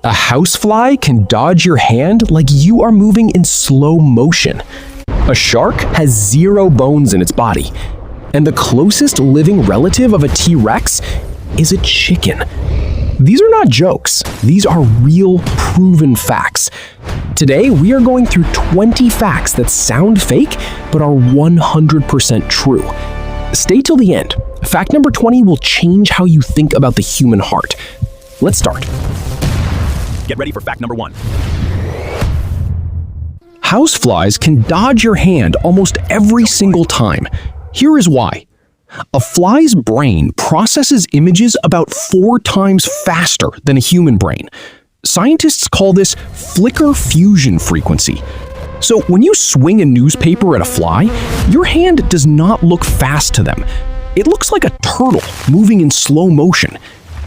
A housefly can dodge your hand like you are moving in slow motion. A shark has 0 bones in its body. And the closest living relative of a T-Rex is a chicken. These are not jokes. These are real, proven facts. Today, we are going through 20 facts that sound fake, but are 100% true. Stay till the end. Fact number 20 will change how you think about the human heart. Let's start. Get ready for fact number 1. Houseflies can dodge your hand almost every single time. Here is why. A fly's brain processes images about 4 times faster than a human brain. Scientists call this flicker fusion frequency. So when you swing a newspaper at a fly, your hand does not look fast to them. It looks like a turtle moving in slow motion.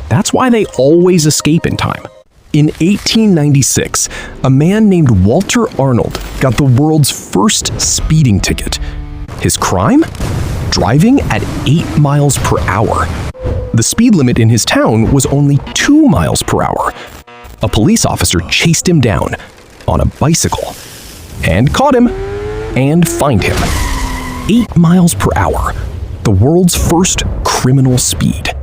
That's why they always escape in time. In 1896, a man named Walter Arnold got the world's first speeding ticket. His crime? Driving at 8 miles per hour. The speed limit in his town was only 2 miles per hour. A police officer chased him down on a bicycle and caught him and fined him. 8 miles per hour, the world's first criminal speed.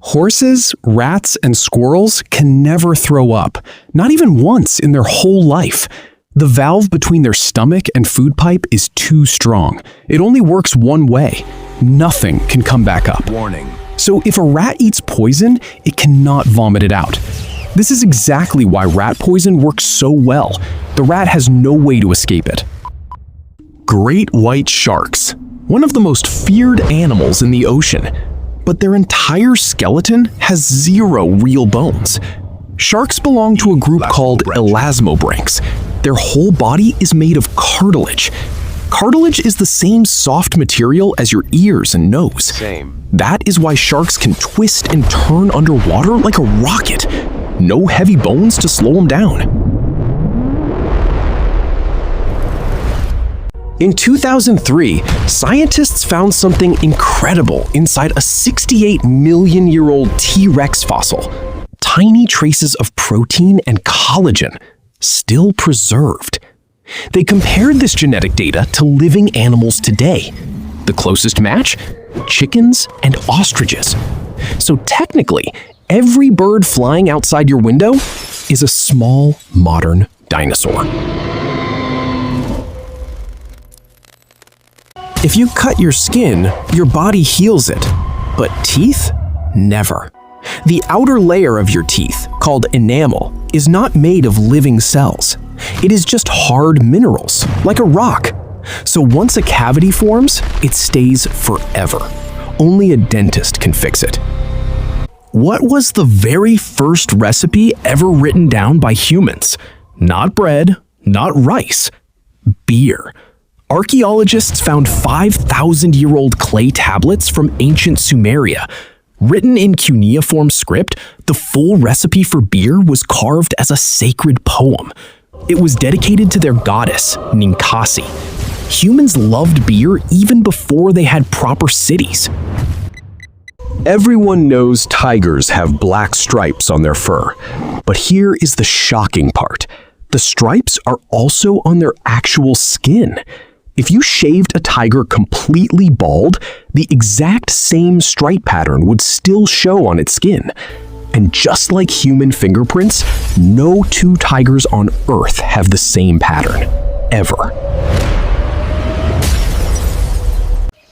Horses, rats, and squirrels can never throw up, not even once in their whole life. The valve between their stomach and food pipe is too strong. It only works one way. Nothing can come back up. Warning. So if a rat eats poison, it cannot vomit it out. This is exactly why rat poison works so well. The rat has no way to escape it. Great white sharks, one of the most feared animals in the ocean, but their entire skeleton has 0 real bones. Sharks belong to a group called elasmobranchs. Their whole body is made of cartilage. Cartilage is the same soft material as your ears and nose. Same. That is why sharks can twist and turn underwater like a rocket. No heavy bones to slow them down. In 2003, scientists found something incredible inside a 68-million-year-old T-Rex fossil. Tiny traces of protein and collagen, still preserved. They compared this genetic data to living animals today. The closest match? Chickens and ostriches. So technically, every bird flying outside your window is a small, modern dinosaur. If you cut your skin, your body heals it. But teeth? Never. The outer layer of your teeth, called enamel, is not made of living cells. It is just hard minerals, like a rock. So once a cavity forms, it stays forever. Only a dentist can fix it. What was the very first recipe ever written down by humans? Not bread, not rice, beer. Archaeologists found 5,000-year-old clay tablets from ancient Sumeria. Written in cuneiform script, the full recipe for beer was carved as a sacred poem. It was dedicated to their goddess, Ninkasi. Humans loved beer even before they had proper cities. Everyone knows tigers have black stripes on their fur. But here is the shocking part. The stripes are also on their actual skin. If you shaved a tiger completely bald, the exact same stripe pattern would still show on its skin. And just like human fingerprints, no 2 tigers on Earth have the same pattern, ever.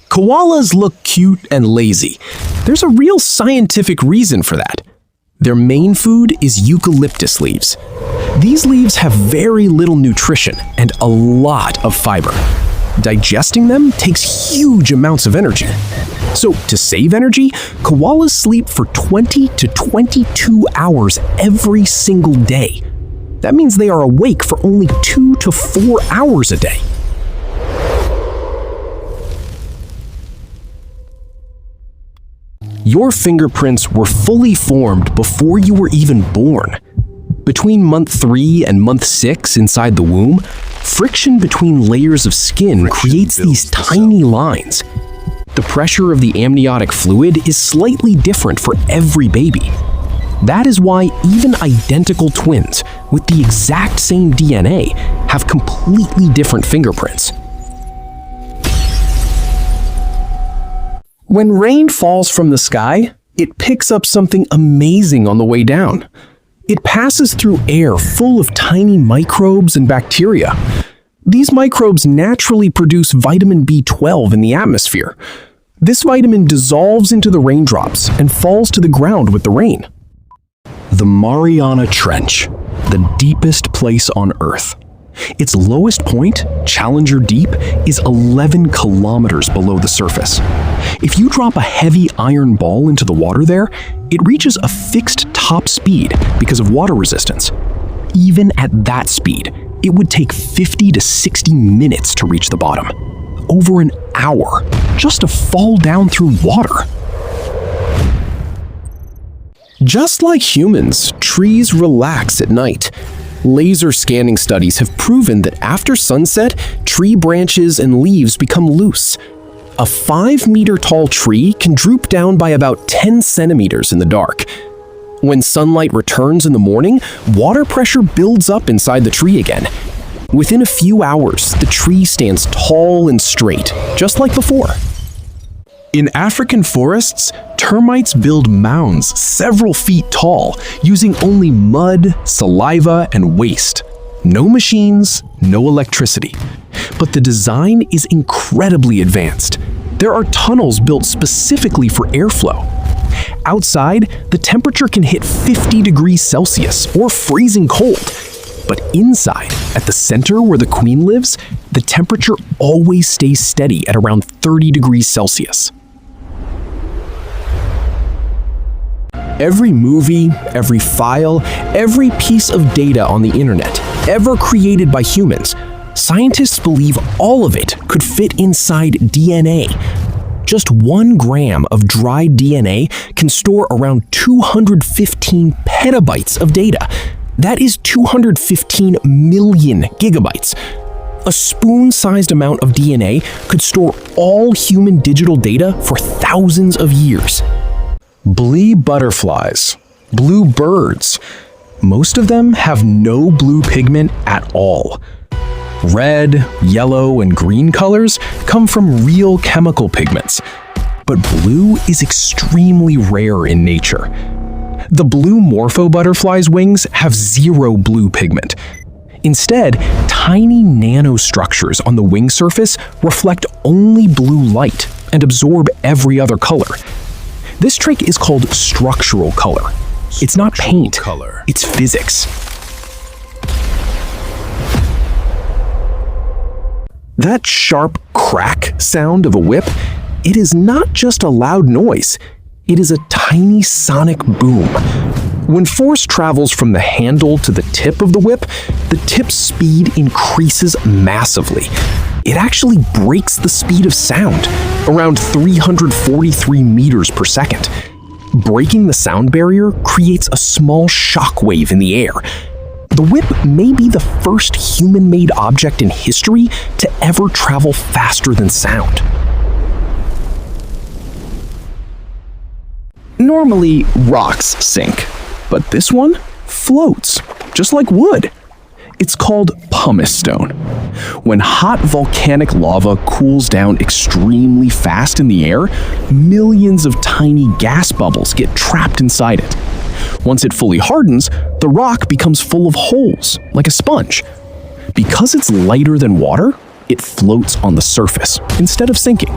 Koalas look cute and lazy. There's a real scientific reason for that. Their main food is eucalyptus leaves. These leaves have very little nutrition and a lot of fiber. Digesting them takes huge amounts of energy. So to save energy, koalas sleep for 20 to 22 hours every single day. That means they are awake for only 2 to 4 hours a day. Your fingerprints were fully formed before you were even born. Between month 3 and month 6 inside the womb, friction between layers of skin creates these tiny lines. The pressure of the amniotic fluid is slightly different for every baby. That is why even identical twins with the exact same DNA have completely different fingerprints. When rain falls from the sky, it picks up something amazing on the way down. It passes through air full of tiny microbes and bacteria. These microbes naturally produce vitamin B12 in the atmosphere. This vitamin dissolves into the raindrops and falls to the ground with the rain. The Mariana Trench, the deepest place on Earth. Its lowest point, Challenger Deep, is 11 kilometers below the surface. If you drop a heavy iron ball into the water there, it reaches a fixed top speed because of water resistance. Even at that speed, it would take 50 to 60 minutes to reach the bottom. Over an hour just to fall down through water. Just like humans, trees relax at night. Laser scanning studies have proven that after sunset, tree branches and leaves become loose. A 5-meter-tall tree can droop down by about 10 centimeters in the dark. When sunlight returns in the morning, water pressure builds up inside the tree again. Within a few hours, the tree stands tall and straight, just like before. In African forests, termites build mounds several feet tall, using only mud, saliva, and waste. No machines, no electricity. But the design is incredibly advanced. There are tunnels built specifically for airflow. Outside, the temperature can hit 50 degrees Celsius or freezing cold. But inside, at the center where the queen lives, the temperature always stays steady at around 30 degrees Celsius. Every movie, every file, every piece of data on the internet, ever created by humans, scientists believe all of it could fit inside DNA. Just 1 gram of dried DNA can store around 215 petabytes of data. That is 215 million gigabytes. A spoon-sized amount of DNA could store all human digital data for thousands of years. Blee butterflies, blue birds. Most of them have no blue pigment at all. Red, yellow, and green colors come from real chemical pigments. But blue is extremely rare in nature. The blue morpho butterfly's wings have 0 blue pigment. Instead, tiny nanostructures on the wing surface reflect only blue light and absorb every other color. This trick is called structural color. It's not paint, it's physics. That sharp crack sound of a whip, it is not just a loud noise. It is a tiny sonic boom. When force travels from the handle to the tip of the whip, the tip's speed increases massively. It actually breaks the speed of sound, around 343 meters per second. Breaking the sound barrier creates a small shock wave in the air. The whip may be the first human-made object in history to ever travel faster than sound. Normally, rocks sink, but this one floats, just like wood. It's called pumice stone. When hot volcanic lava cools down extremely fast in the air, millions of tiny gas bubbles get trapped inside it. Once it fully hardens, the rock becomes full of holes, like a sponge. Because it's lighter than water, it floats on the surface instead of sinking.